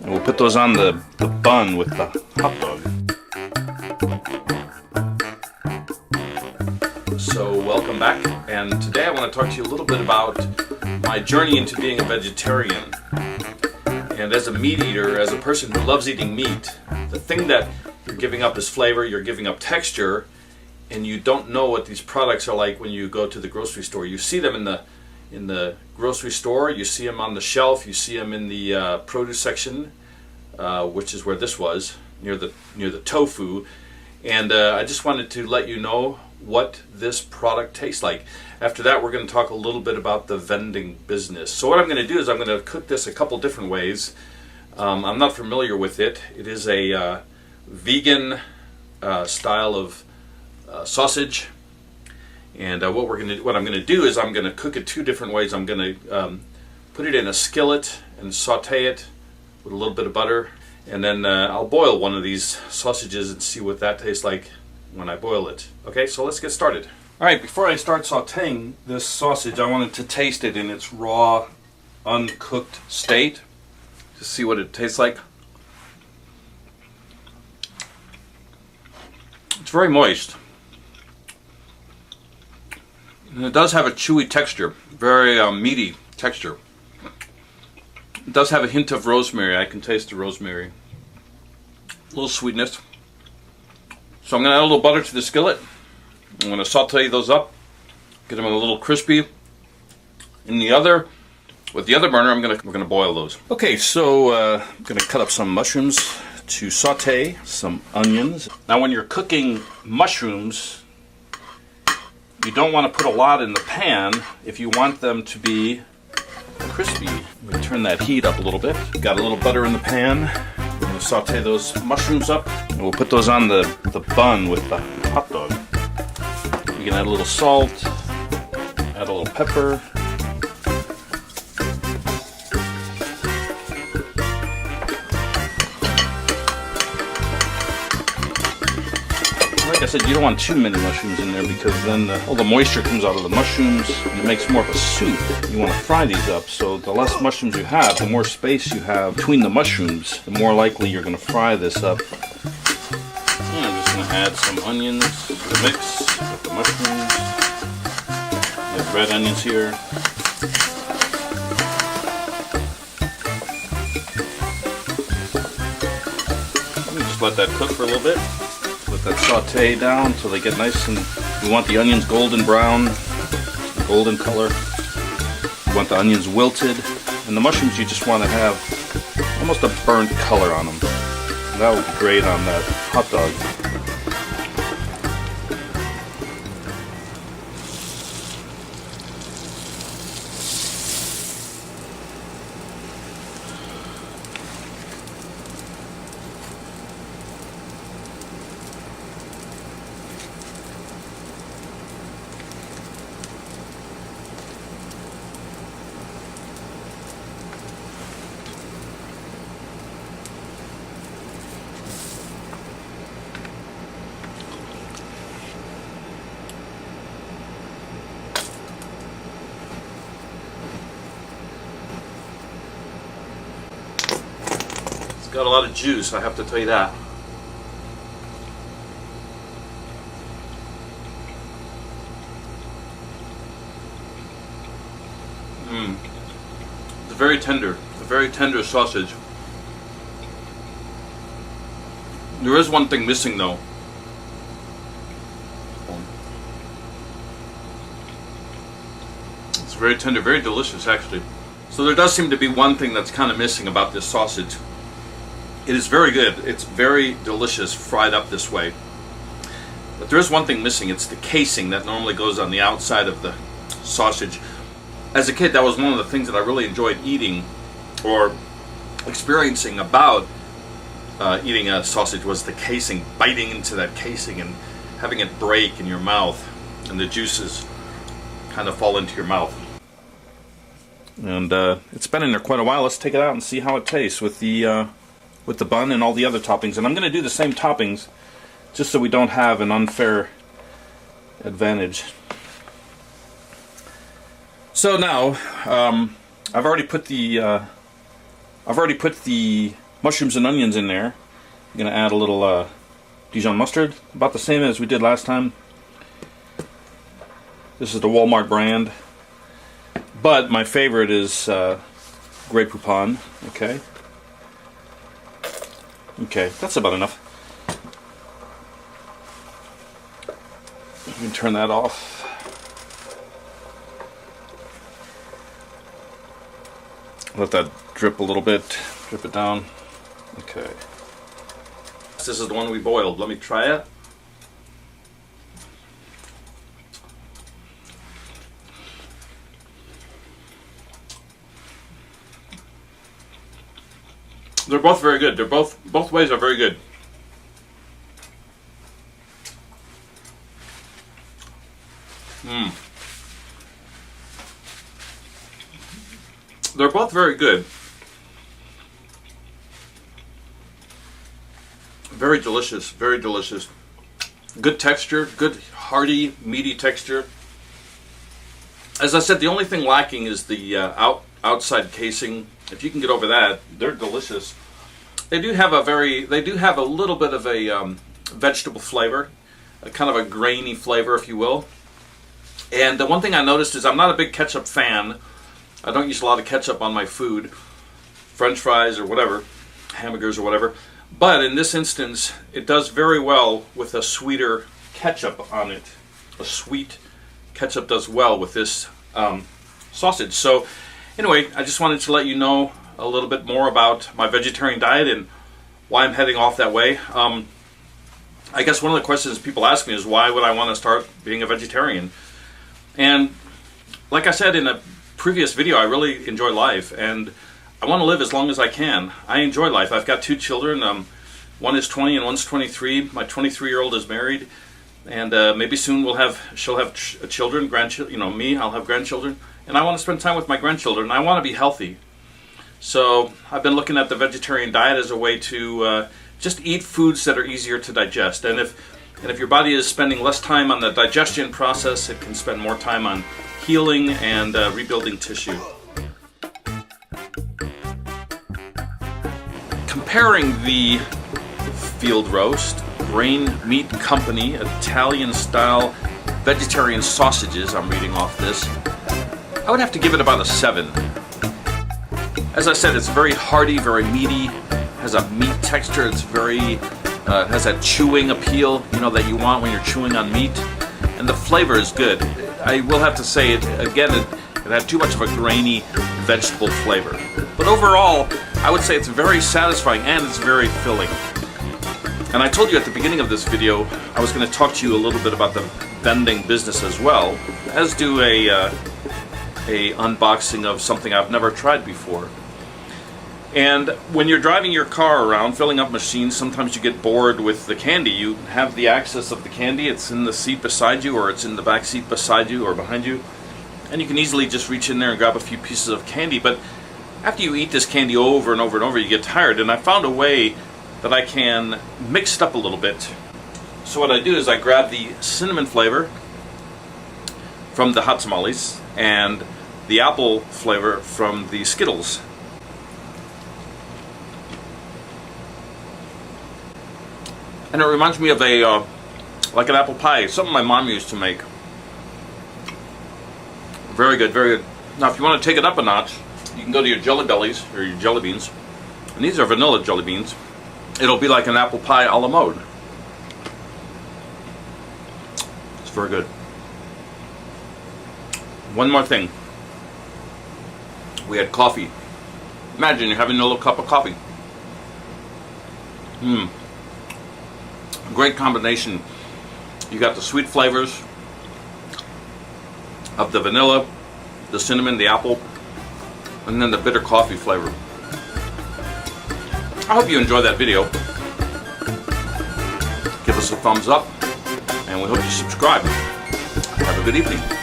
And we'll put those on the bun with the hot dog. So welcome back, and today I want to talk to you a little bit about my journey into being a vegetarian. And as a meat eater, as a person who loves eating meat, the thing that you're giving up is flavor, you're giving up texture, and you don't know what these products are like when you go to the grocery store. You see them in the grocery store, you see them on the shelf, you see them in the produce section, which is where this was, near the tofu. And I just wanted to let you know what this product tastes like. After that, we're going to talk a little bit about the vending business. So what I'm going to do is I'm going to cook this a couple different ways. I'm not familiar with it. It is a vegan style of sausage. And what I'm going to do is I'm going to cook it two different ways. I'm going to put it in a skillet and saute it with a little bit of butter. And then I'll boil one of these sausages and see what that tastes like when I boil it. Okay, so let's get started. Alright, before I start sauteing this sausage, I wanted to taste it in its raw, uncooked state to see what it tastes like. It's very moist. And it does have a chewy texture, very meaty texture. It does have a hint of rosemary. I can taste the rosemary. A little sweetness. So I'm going to add a little butter to the skillet. I'm going to saute those up, get them a little crispy. With the other burner, we're going to boil those. Okay, so I'm going to cut up some mushrooms to saute, some onions. Now, when you're cooking mushrooms, you don't want to put a lot in the pan if you want them to be crispy. Let me turn that heat up a little bit. Got a little butter in the pan. We're going to saute those mushrooms up, and we'll put those on the bun with the hot dog. You can add a little salt, add a little pepper. Like I said, you don't want too many mushrooms in there because then all the moisture comes out of the mushrooms and it makes more of a soup. You want to fry these up, so the less mushrooms you have, the more space you have between the mushrooms, the more likely you're going to fry this up. And I'm just going to add some onions to the mix with the mushrooms. We have red onions here. Let me just let that cook for a little bit. Let that saute down until they get nice, and we want the onions golden brown, golden color. We want the onions wilted, and the mushrooms you just want to have almost a burnt color on them. And that would be great on that hot dog. It's got a lot of juice, I have to tell you that. It's very tender sausage. There is one thing missing though. It's very tender, very delicious actually. So there does seem to be one thing that's kind of missing about this sausage. It is very good. It's very delicious fried up this way. But there is one thing missing. It's the casing that normally goes on the outside of the sausage. As a kid, that was one of the things that I really enjoyed eating or experiencing about eating a sausage was the casing, biting into that casing and having it break in your mouth and the juices kind of fall into your mouth. And it's been in there quite a while. Let's take it out and see how it tastes with the bun and all the other toppings. And I'm going to do the same toppings just so we don't have an unfair advantage. So now I've already put the mushrooms and onions in there. I'm going to add a little Dijon mustard, about the same as we did last time. This is the Walmart brand, but my favorite is Grey Poupon. Okay, that's about enough. You can turn that off. Let that drip a little bit, drip it down. Okay. This is the one we boiled. Let me try it. They're both very good. They're both ways are very good. They're both very good. Very delicious, very delicious. Good texture, good hearty, meaty texture. As I said, the only thing lacking is the outside casing. If you can get over that, they're delicious. They do have a little bit of a vegetable flavor, a kind of a grainy flavor, if you will. And the one thing I noticed is I'm not a big ketchup fan. I don't use a lot of ketchup on my food, French fries or whatever, hamburgers or whatever. But in this instance, it does very well with a sweeter ketchup on it. A sweet ketchup does well with this sausage. So anyway, I just wanted to let you know a little bit more about my vegetarian diet and why I'm heading off that way. I guess one of the questions people ask me is, why would I want to start being a vegetarian? And like I said in a previous video, I really enjoy life and I want to live as long as I can. I enjoy life. I've got two children. One is 20 and one's 23. My 23-year-old is married, and maybe soon she'll have children, grandchildren. You know, me, I'll have grandchildren, and I want to spend time with my grandchildren. I want to be healthy. So I've been looking at the vegetarian diet as a way to just eat foods that are easier to digest. And if your body is spending less time on the digestion process, it can spend more time on healing and rebuilding tissue. Comparing the Field Roast Grain Meat Company Italian-style vegetarian sausages, I'm reading off this, I would have to give it about a 7. As I said, it's very hearty, very meaty, has a meat texture, it's very, has that chewing appeal, you know, that you want when you're chewing on meat, and the flavor is good. I will have to say, it had too much of a grainy vegetable flavor. But overall, I would say it's very satisfying and it's very filling. And I told you at the beginning of this video, I was going to talk to you a little bit about the vending business as well, as do a unboxing of something I've never tried before. And when you're driving your car around, filling up machines, sometimes you get bored with the candy. You have the access of the candy, it's in the seat beside you, or it's in the back seat beside you or behind you, and you can easily just reach in there and grab a few pieces of candy. But after you eat this candy over and over and over, you get tired, and I found a way that I can mix it up a little bit. So what I do is I grab the cinnamon flavor from the hot tamales and the apple flavor from the Skittles. And it reminds me of like an apple pie, something my mom used to make. Very good, very good. Now if you want to take it up a notch, you can go to your Jelly Bellies, or your jelly beans. And these are vanilla jelly beans. It'll be like an apple pie a la mode. It's very good. One more thing. We had coffee. Imagine you're having a little cup of coffee. Great combination. You got the sweet flavors of the vanilla, the cinnamon, the apple, and then the bitter coffee flavor. I hope you enjoyed that video. Give us a thumbs up, and we hope you subscribe. Have a good evening.